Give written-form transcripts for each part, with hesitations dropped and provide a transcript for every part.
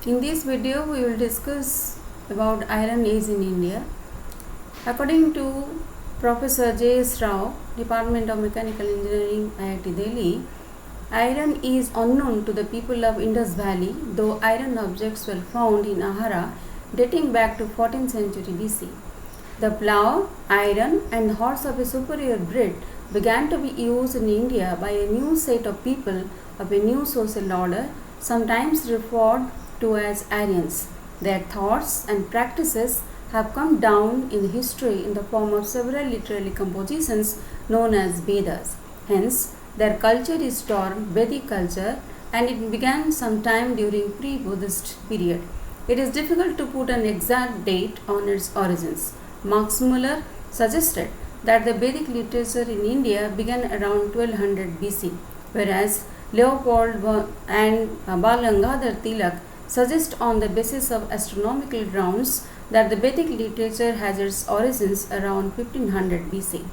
In this video, we will discuss about Iron Age in India. According to Professor J.S. Rao, Department of Mechanical Engineering, IIT Delhi, iron is unknown to the people of Indus Valley, though iron objects were found in Ahara dating back to 14th century BC. The plough, iron, and horse of a superior breed began to be used in India by a new set of people of a new social order, sometimes referred to as Aryans. Their thoughts and practices have come down in history in the form of several literary compositions known as Vedas. Hence, their culture is termed Vedic culture, and it began sometime during pre-Buddhist period. It is difficult to put an exact date on its origins. Max Muller suggested that the Vedic literature in India began around 1200 BC, whereas Leopold and Bal Gangadhar Tilak suggest on the basis of astronomical grounds that the Vedic literature has its origins around 1500 BC.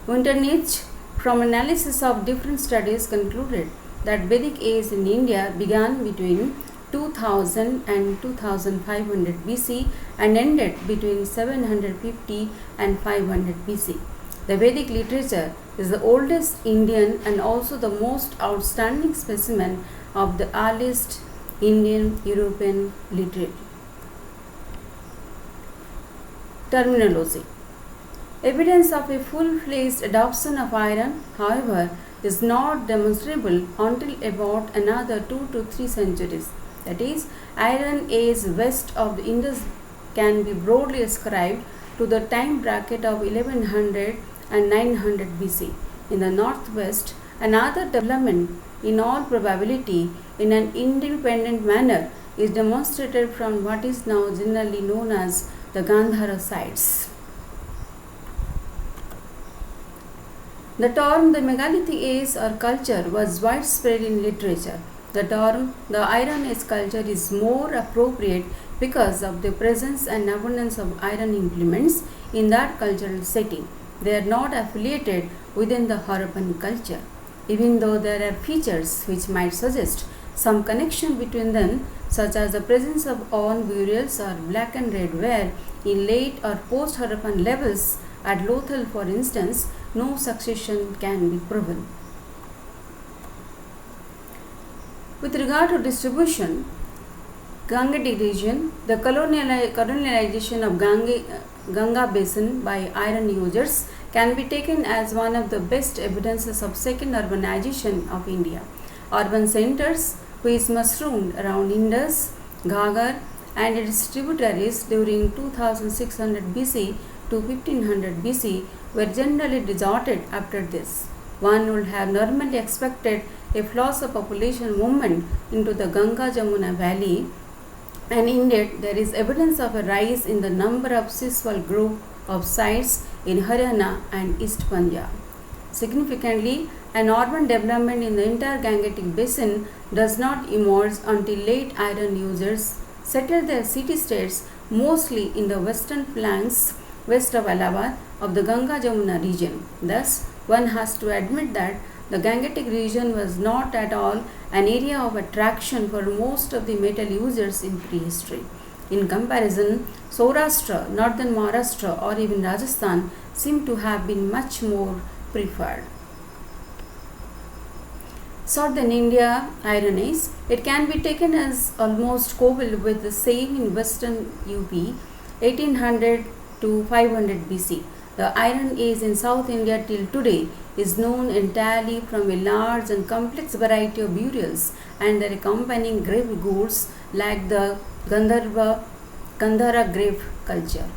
Winternich, from analysis of different studies, concluded that Vedic age in India began between 2000 and 2500 BC and ended between 750 and 500 BC. The Vedic literature is the oldest Indian and also the most outstanding specimen of the earliest Indian European literature. Terminology. Evidence of a full-fledged adoption of iron, however, is not demonstrable until about another 2 to 3 centuries. That is, Iron Age west of the Indus can be broadly ascribed to the time bracket of 1100 and 900 BC. In the northwest, another development, in all probability in an independent manner, is demonstrated from what is now generally known as the Gandhara sites. The term the megalithic age or culture was widespread in literature. The term the Iron Age culture is more appropriate because of the presence and abundance of iron implements in that cultural setting. They are not affiliated within the Harappan culture, even though there are features which might suggest some connection between them, such as the presence of urn burials or black and red ware in late or post-Harappan levels. At Lothal, for instance, no succession can be proven. With regard to distribution, Gangetic region, the colonialization of Ganga basin by iron users can be taken as one of the best evidences of second urbanization of India. Urban centers which mushroomed around Indus, Ghaggar and its tributaries during 2600 BC to 1500 BC were generally deserted after this. One would have normally expected a flush of population movement into the Ganga-Jamuna valley, and indeed there is evidence of a rise in the number of Siswal group of sites in Haryana and East Punjab. Significantly, an urban development in the entire Gangetic basin does not emerge until late iron users settled their city-states mostly in the western flanks west of Allahabad of the Ganga-Jamuna region. Thus, one has to admit that the Gangetic region was not at all an area of attraction for most of the metal users in prehistory. In comparison, Saurashtra, northern Maharashtra or even Rajasthan seem to have been much more preferred. Southern India Iron Age, it can be taken as almost coupled with the same in western UP 1800 to 500 BC. The Iron Age in South India till today is known entirely from a large and complex variety of burials and their accompanying grave goods like the Gandhara grave culture.